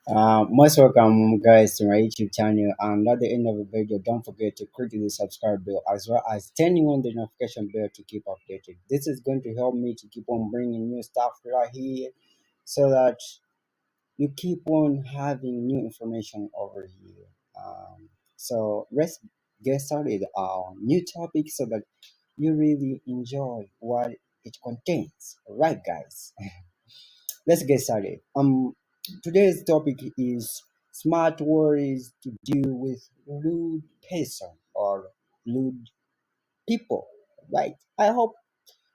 Most welcome, guys, to my YouTube channel. And at the end of the video, don't forget to click the subscribe bell as well as turning on the notification bell to keep updated. This is going to help me to keep on bringing new stuff right here so that you keep on having new information over here. So let's get started on new topic so that you really enjoy what it contains. All right, guys. Let's get started. Today's topic is smart words to deal with rude person or rude people. Right. I hope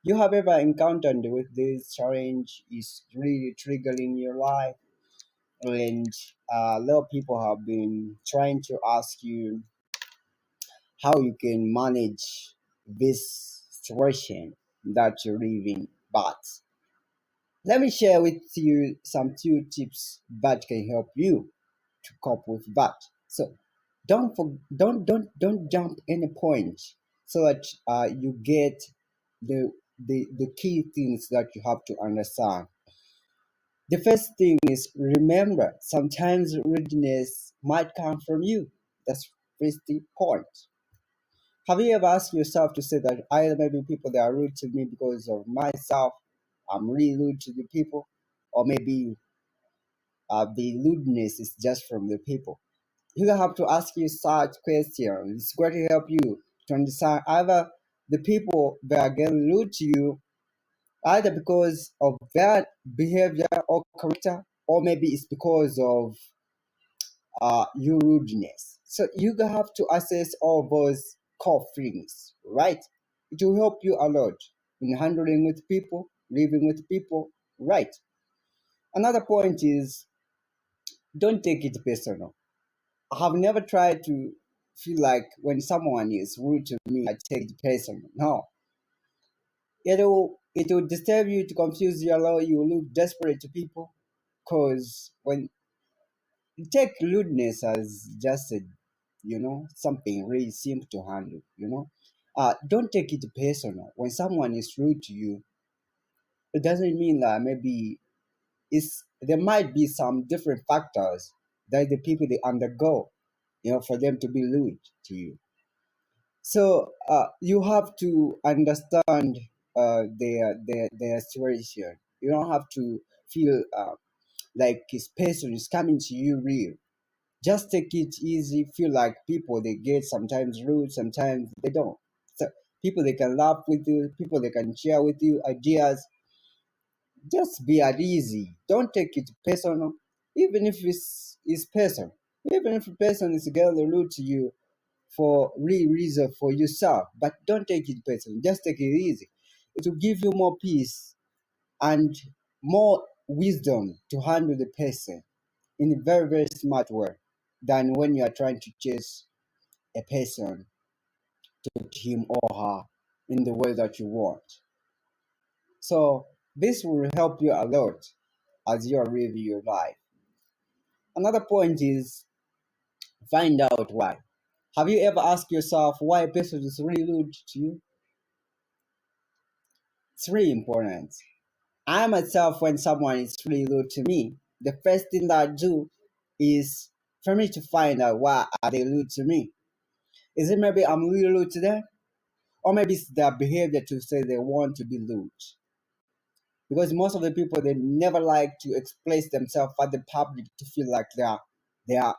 you have ever encountered with this challenge is really triggering your life, and a lot of people have been trying to ask you how you can manage this situation that you're living, but let me share with you some two tips that can help you to cope with that. So don't jump any point so that you get the key things that you have to understand. The first thing is remember sometimes rudeness might come from you. That's first the point. Have you ever asked yourself to say that either maybe people that are rude to me because of myself, I'm really rude to the people, or maybe the lewdness is just from the people. You have to ask you such questions. It's going to help you to understand either the people that are getting rude to you, either because of their behavior or character, or maybe it's because of your rudeness. So you have to assess all those core things, right? It will help you a lot in handling with people, living with people, right? Another point is don't take it personal. I have never tried to feel like when someone is rude to me, I take it personal. No, it will disturb you to confuse you, allow you look desperate to people. Cause when you take rudeness as just a, something really simple to handle. Don't take it personal. When someone is rude to you, it doesn't mean that maybe there might be some different factors that the people they undergo, for them to be rude to you. So you have to understand their situation. You don't have to feel like his person is coming to you real. Just take it easy. Feel like people they get sometimes rude, sometimes they don't. So people they can laugh with you, people they can share with you ideas. Just be at easy. Don't take it personal, even if it's person. Even if a person is getting rude to you, for real reason for yourself, but don't take it personal. Just take it easy. It will give you more peace and more wisdom to handle the person in a very, very smart way than when you are trying to chase a person to him or her in the way that you want. So this will help you a lot as you are living your life. Another point is find out why. Have you ever asked yourself why a person is really rude to you? It's really important. I myself, when someone is really rude to me, the first thing that I do is for me to find out why are they rude to me. Is it maybe I'm really rude to them? Or maybe it's their behavior to say they want to be rude. Because most of the people they never like to express themselves at the public to feel like they are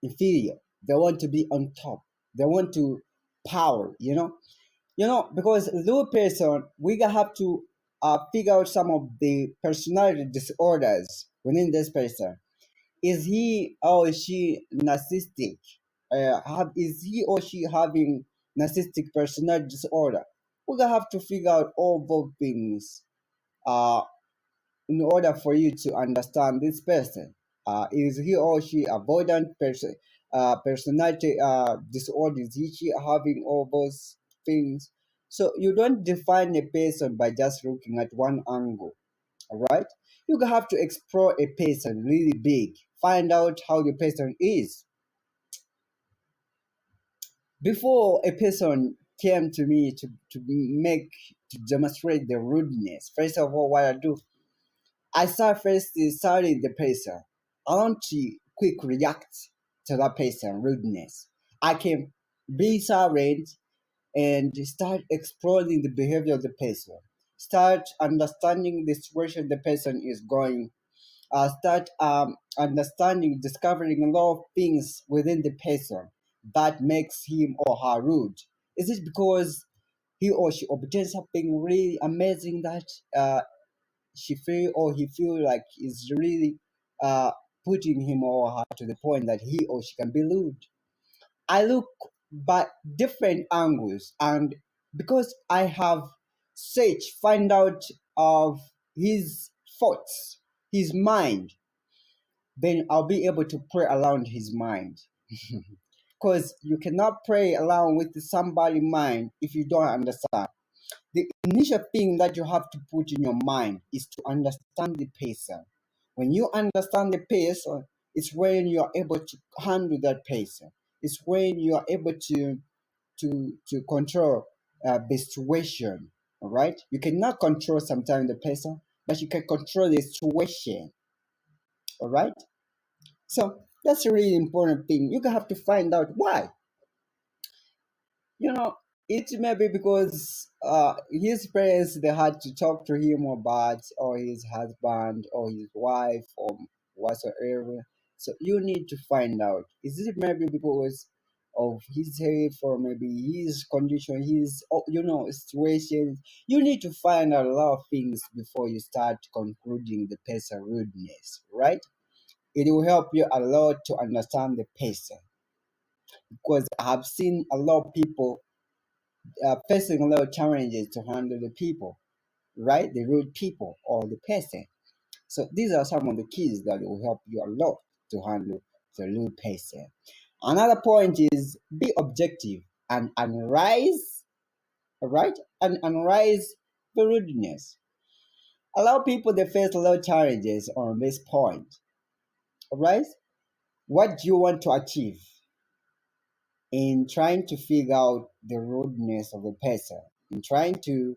inferior. They want to be on top. They want to power. Because low person we gonna have to figure out some of the personality disorders within this person. Is he or is she narcissistic? Is he or she having narcissistic personality disorder? We gonna have to figure out all those things uh, in order for you to understand this person. Is he or she avoidant personality disorder? Is he she having all those things? So you don't define a person by just looking at one angle. All right, you have to explore a person really big, find out how the person is. Before a person came to me to demonstrate the rudeness, first of all, what I do, I start first studying the person. I want to quick react to that person rudeness. I can be silent and start exploring the behavior of the person. Start understanding the situation the person is going. Start understanding, discovering a lot of things within the person that makes him or her rude. Is it because he or she obtained something really amazing that she feel or he feel like is really uh, putting him or her to the point that he or she can be rude? I look by different angles, and because I have find out of his thoughts, his mind, then I'll be able to pray around his mind. Because you cannot pray along with somebody's mind if you don't understand. The initial thing that you have to put in your mind is to understand the person. When you understand the person, it's when you are able to handle that person. It's when you are able to control the situation. All right, you cannot control sometimes the person, but you can control the situation. All right, so that's a really important thing. You have to find out why. You know, it may be because his parents they had to talk to him about or his husband or his wife or whatsoever. So you need to find out. Is it maybe because of his health or maybe his condition, his situation? You need to find out a lot of things before you start concluding the person rudeness, right? It will help you a lot to understand the person because I have seen a lot of people facing a lot of challenges to handle the people, right? The rude people or the person. So these are some of the keys that will help you a lot to handle the rude person. Another point is be objective and analyze, right? And analyze the rudeness. A lot of people they face a lot of challenges on this point, all right? What do you want to achieve in trying to figure out the rudeness of the person, in trying to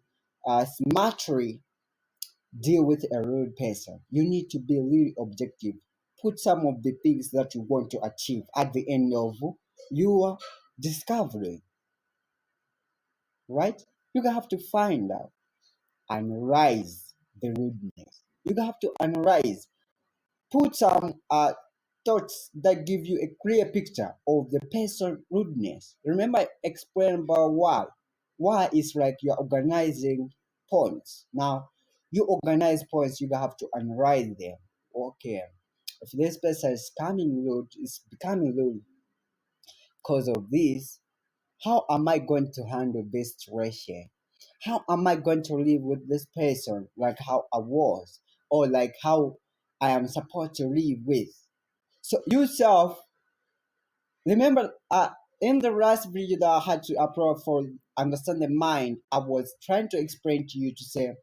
smartly deal with a rude person? You need to be really objective. Put some of the things that you want to achieve at the end of your discovery, right? You have to find out, analyze the rudeness. You have to analyze, put some thoughts that give you a clear picture of the person rudeness. Remember, I explained about why. Why is like you're organizing points. Now, you organize points, you have to analyze them. Okay, if this person is becoming rude because of this, how am I going to handle this situation? How am I going to live with this person like how I was, or like how I am supposed to live with? So yourself, remember, in the last video that I had to upload for understand the mind, I was trying to explain to you to say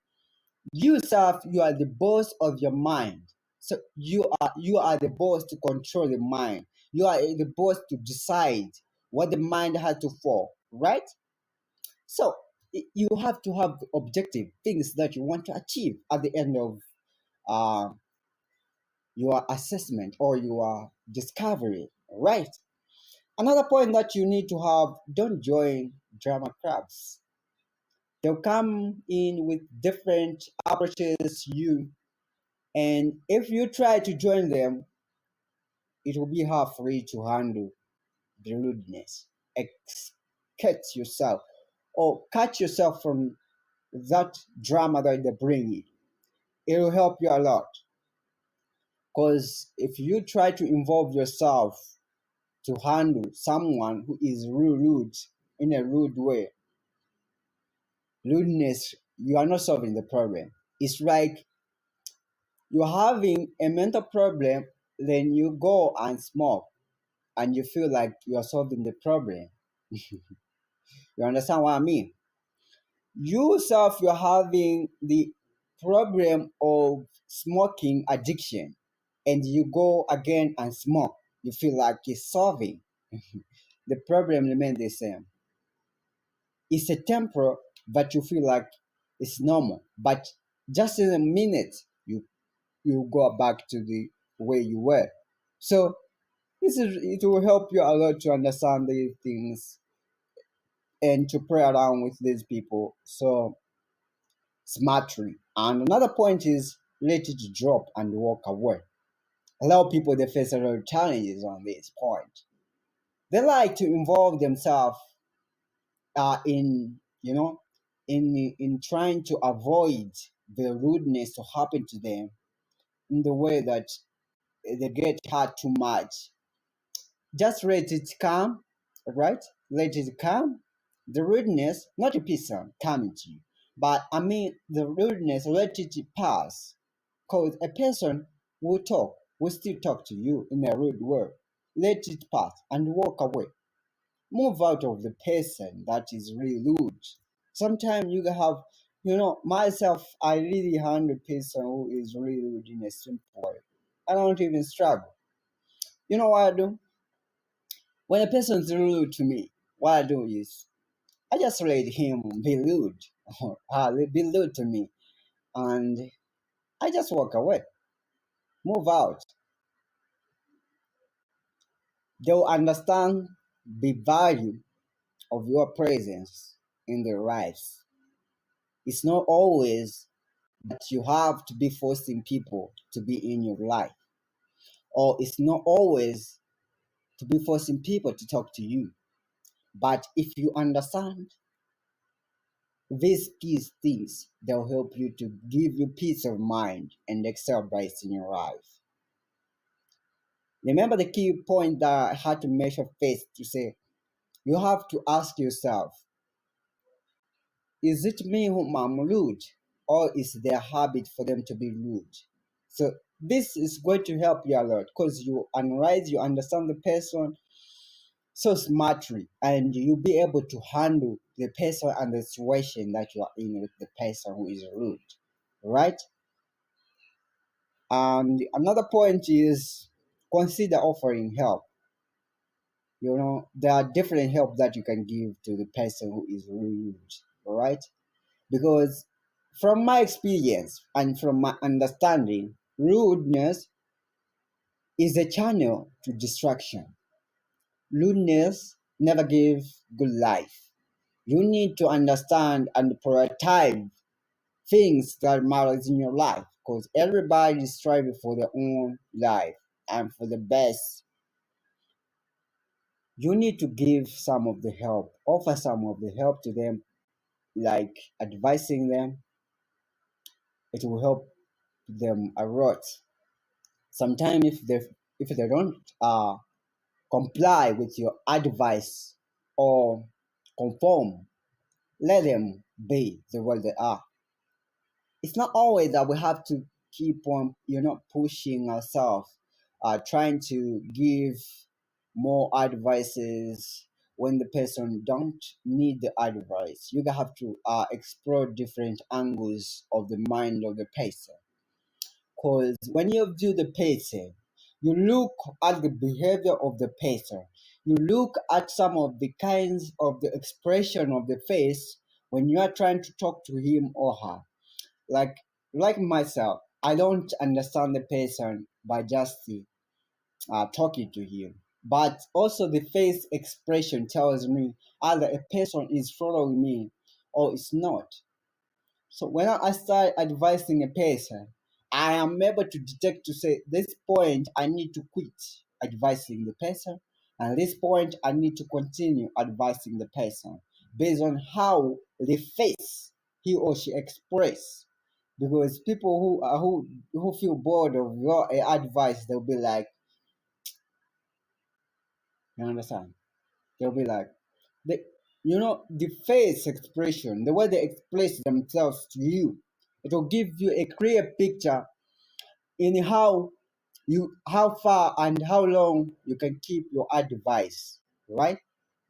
yourself, you are the boss of your mind. So you are the boss to control the mind. You are the boss to decide what the mind has to for, right? So you have to have objective things that you want to achieve at the end of uh, your assessment or your discovery, right? Another point that you need to have, don't join drama clubs. They'll come in with different approaches to you, and if you try to join them, it will be hard for you to handle the rudeness. Cut yourself or cut yourself from that drama that they bring in. It will help you a lot. Because if you try to involve yourself to handle someone who is rude in a rude way, rudeness, you are not solving the problem. It's like you're having a mental problem, then you go and smoke and you feel like you are solving the problem. You understand what I mean? You self, you're having the problem of smoking addiction and you go again and smoke. You feel like it's solving. The problem remains the same. It's a temporal, but you feel like it's normal. But just in a minute, you you go back to the way you were. So it will help you a lot to understand these things and to play around with these people so smartly. And another point is let it drop and walk away. Allow people to face a lot of challenges on this point. They like to involve themselves in in trying to avoid the rudeness to happen to them in the way that they get hurt too much. Just let it come, right? Let it come. The rudeness, not a person coming to you, but I mean the rudeness, let it pass. Because a person will still talk to you in a rude way. Let it pass and walk away. Move out of the person that is really rude. Sometimes you can have, myself, I really handle person who is really rude in a simple way. I don't even struggle. You know what I do? When a person is rude to me, what I do is I just let him be rude or be rude to me, and I just walk away, move out. They'll understand the value of your presence in their lives. It's not always that you have to be forcing people to be in your life, or it's not always to be forcing people to talk to you. But if you understand these things, they'll help you to give you peace of mind and excel bright in your life. Remember the key point that I had to measure first to say you have to ask yourself, is it me whom I'm rude? Or is their habit for them to be rude? So this is going to help you a lot because you analyze, you understand the person so smartly, and you'll be able to handle the person and the situation that you are in with the person who is rude. Right? And another point is consider offering help. There are different help that you can give to the person who is rude. All right? Because from my experience and from my understanding, rudeness is a channel to distraction. Rudeness never gives good life. You need to understand and prioritize things that matters in your life because everybody is striving for their own life and for the best. You need to give some of the help, offer some of the help to them, like advising them. It will help them a lot. Sometimes if they don't comply with your advice or conform, let them be the way they are. It's not always that we have to keep on, pushing ourselves, trying to give more advices when the person don't need the advice. You have to explore different angles of the mind of the person. Because when you view the person, you look at the behavior of the person. You look at some of the kinds of the expression of the face when you are trying to talk to him or her. Like like myself, I don't understand the person by just talking to him. But also the face expression tells me either a person is following me or it's not. So when I start advising a person, I am able to detect to say this point I need to quit advising the person, and this point I need to continue advising the person based on how the face he or she express. Because people who feel bored of your advice, they'll be like, you understand? They'll be like, the the face expression, the way they express themselves to you, it will give you a clear picture in how far and how long you can keep your advice, right?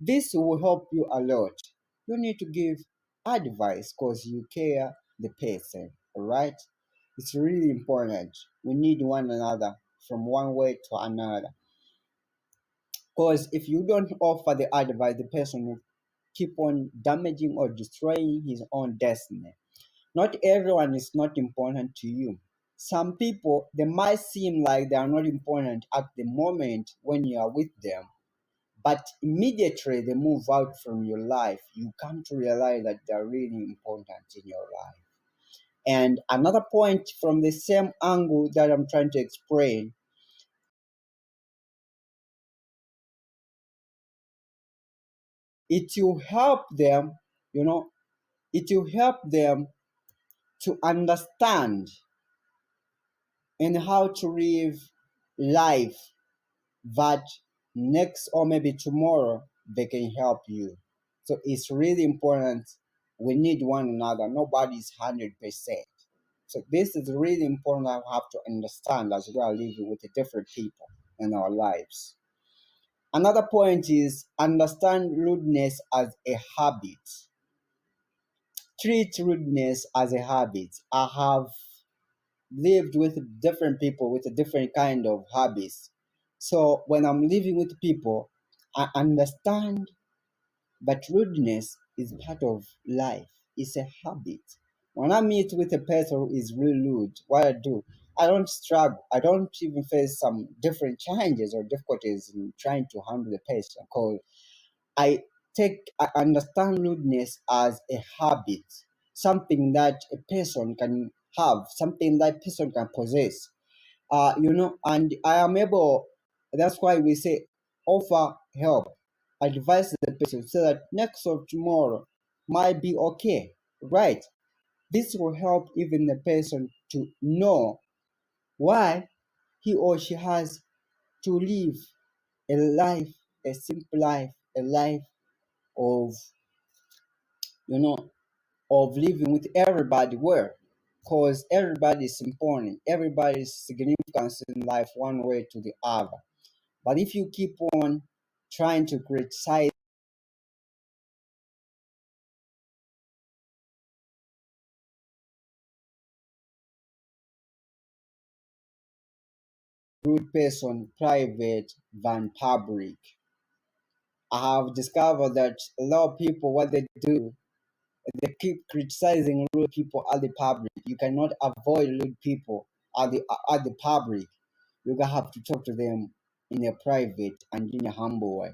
This will help you a lot. You need to give advice because you care the person, right? It's really important. We need one another from one way to another. Because if you don't offer the advice, the person will keep on damaging or destroying his own destiny. Not everyone is not important to you. Some people, they might seem like they are not important at the moment when you are with them, but immediately they move out from your life, you come to realize that they are really important in your life. And another point from the same angle that I'm trying to explain, it will help them, you know, it will help them to understand and how to live life that next or maybe tomorrow they can help you. So it's really important. We need one another. Nobody's 100%. So this is really important. I have to understand as we are living with the different people in our lives. Another point is understand rudeness as a habit. Treat rudeness as a habit. I have lived with different people with a different kind of habits. So when I'm living with people, I understand that rudeness is part of life. It's a habit. When I meet with a person who is really rude, what I do, I don't struggle. I don't even face some different challenges or difficulties in trying to handle the person because I understand rudeness as a habit, something that a person can have, something that person can possess. And I am able. That's why we say offer help, advise the person so that next or tomorrow might be okay, right? This will help even the person to know why he or she has to live a life, a simple life, a life of you know of living with everybody where because everybody is important, everybody is significant in life one way to the other. But if you keep on trying to criticize rude person private than public, I have discovered that a lot of people what they do, they keep criticizing rude people at the public. You cannot avoid rude people at the public. You gonna have to talk to them in a private and in a humble way.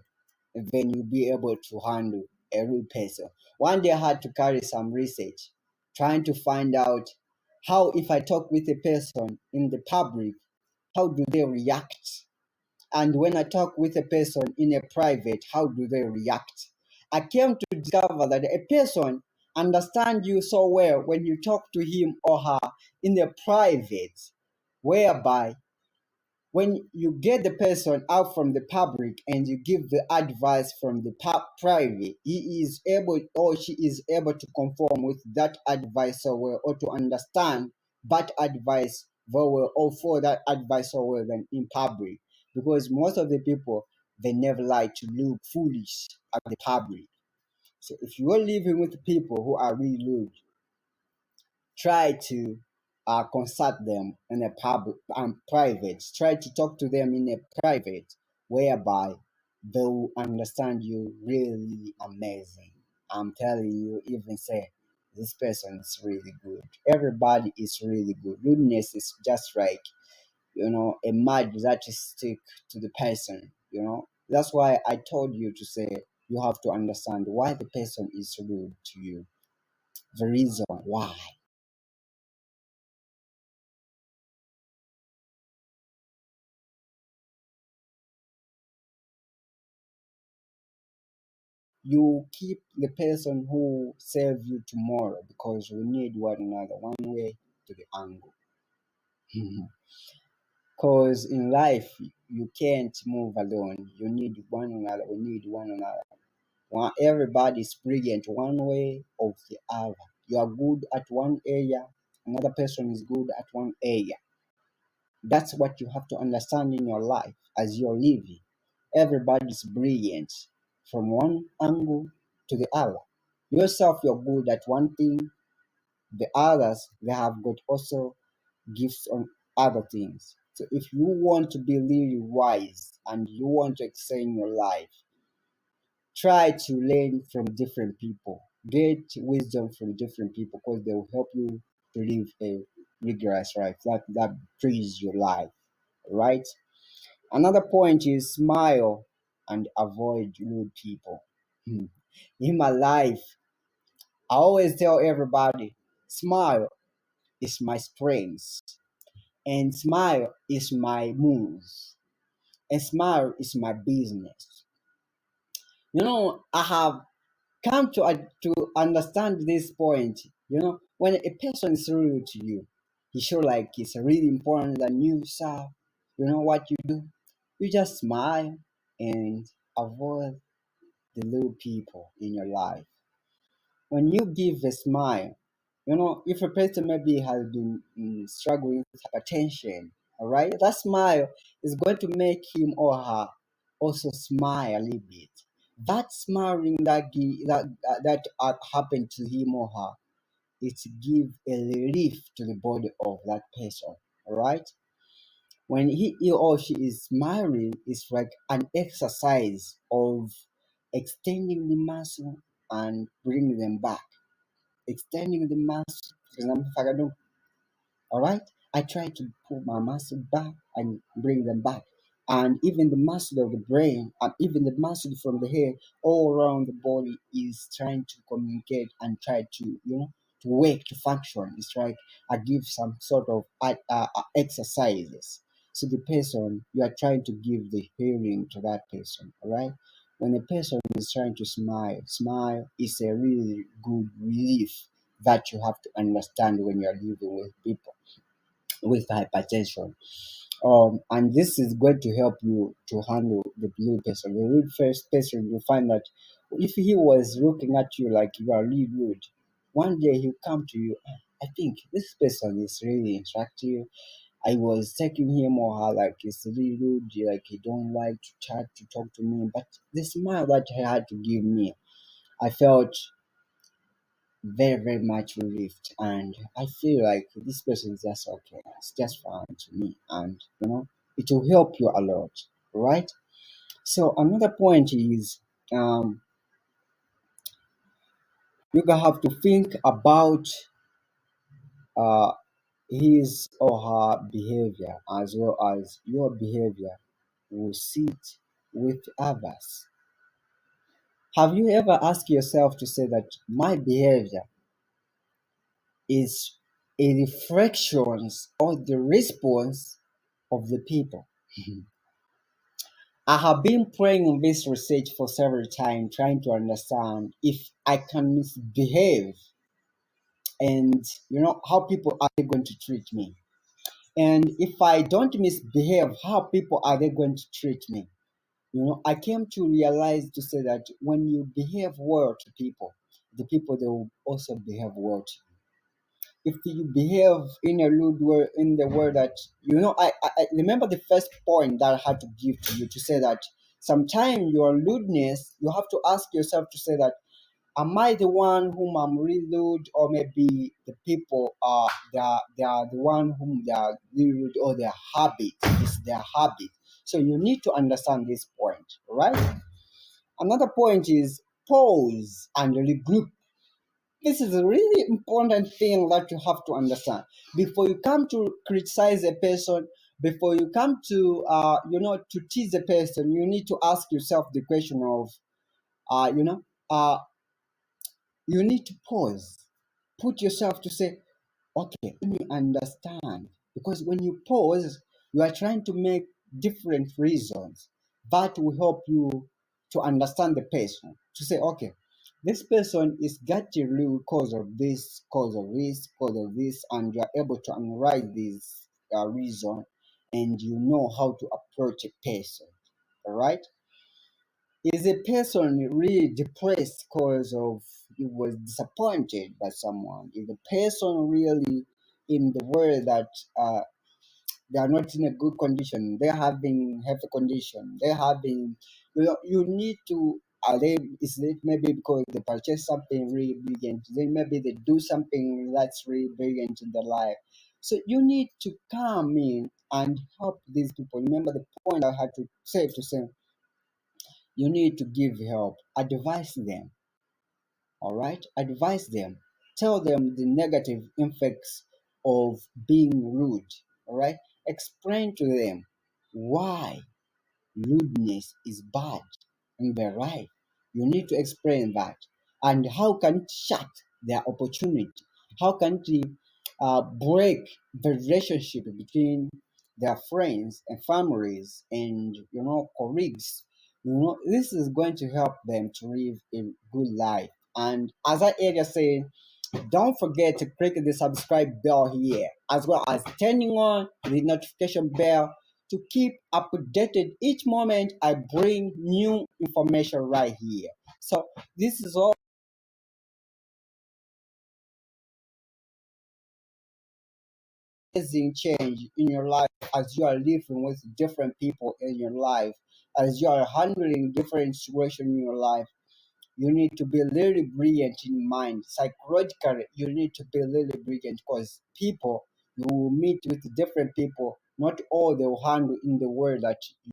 And then you'll be able to handle a rude person. One day I had to carry some research, trying to find out how if I talk with a person in the public, how do they react? And when I talk with a person in a private, how do they react? I came to discover that a person understands you so well when you talk to him or her in a private, whereby when you get the person out from the public and you give the advice from the private, he is able or she is able to conform with that advice so well or to understand that advice very well or for that advice so well than in public. Because most of the people they never like to look foolish at the public. So if you are living with people who are really rude, try to consult them in a public private. Try to talk to them in a private, whereby they will understand you really amazing. I'm telling you, even say this person is really good. Everybody is really good. Rudeness is just like a mud that is stick to the person. That's why I told you to say you have to understand why the person is rude to you. The reason why. You keep the person who serve you tomorrow because we need one another one way to the angle. Because in life you can't move alone, you need one another, we need one another. Everybody is brilliant one way or the other. You are good at one area, another person is good at one area. That's what you have to understand in your life as you're living. Everybody's brilliant from one angle to the other. Yourself, you're good at one thing. The others, they have got also gifts on other things. So if you want to be really wise and you want to excel in your life, try to learn from different people. Get wisdom from different people because they will help you to live a rigorous life, that breathes your life, right? Another point is smile and avoid rude people. Hmm. In my life, I always tell everybody, smile is my strength, and smile is my move, and smile is my business. I have come to understand this point. When a person is rude to you, he show like it's really important than you, sir. You know what you do? You just smile and avoid the little people in your life. When you give a smile, if a person maybe has been struggling with hypertension, all right, that smile is going to make him or her also smile a little bit. That smiling that happened to him or her, it give a relief to the body of that person, all right. When he or she is smiling, it's like an exercise of extending the muscle and bringing them back, extending the muscle. For example, if I do, all right, I try to pull my muscle back and bring them back. And even the muscle of the brain and even the muscle from the head all around the body is trying to communicate and try to, to wake, to function. It's like I give some sort of exercises. So the person, you are trying to give the hearing to that person, all right? When a person is trying to smile is a really good relief that you have to understand when you are living with people with hypertension. And this is going to help you to handle the blue person. The rude first person, you find that if he was looking at you like you are really rude, one day he'll come to you. I think this person is really attractive. I was taking him or her like he's really rude, like he don't like to chat, to talk to me. But the smile that he had to give me, I felt very, very much relieved. And I feel like this person is just okay. It's just fine to me. And, it will help you a lot, right? So another point is you gonna have to think about uh, his or her behavior as well as your behavior will sit with others. Have you ever asked yourself to say that my behavior is a reflection of the response of the people? I have been praying on this research for several times, trying to understand if I can misbehave and how people are they going to treat me. And if I don't misbehave, how people are they going to treat me? I came to realize to say that when you behave well to people, the people they will also behave well to you. If you behave in a rude way, in the way that I remember the first point that I had to give to you to say that sometimes your rudeness, you have to ask yourself to say that, am I the one whom I'm really rude, or maybe the people are they are the one whom they are really rude, or their habit is their habit. So you need to understand this point, right? Another point is pause and regroup. This is a really important thing that you have to understand before you come to criticize a person. Before you come to to tease a person, you need to ask yourself the question of uh, you know uh, you need to pause, put yourself to say, okay, let me understand. Because when you pause, you are trying to make different reasons that will help you to understand the person. To say, okay, this person is getting real cause of this, cause of this, and you are able to analyze this reason, and you know how to approach a person. All right? Is a person really depressed because of he was disappointed by someone? Is the person really in the world that they are not in a good condition? They're having health condition. They're having you need to are they is it maybe because they purchase something really brilliant? Then maybe they do something that's really brilliant in their life. So you need to come in and help these people. Remember the point I had to say you need to give help, advise them, all right? Advise them, tell them the negative effects, of being rude. All right, explain to them why rudeness is bad in their life. You need to explain that. And how can it shut their opportunity? How can it break the relationship between their friends and families and colleagues? This is going to help them to live a good life. And as I earlier said, don't forget to click the subscribe bell here, as well as turning on the notification bell to keep updated each moment I bring new information right here. So this is all amazing change in your life as you are living with different people in your life, as you are handling different situations in your life. You need to be really brilliant in mind. Psychologically, you need to be really brilliant because people, you will meet with different people. Not all they will handle in the world that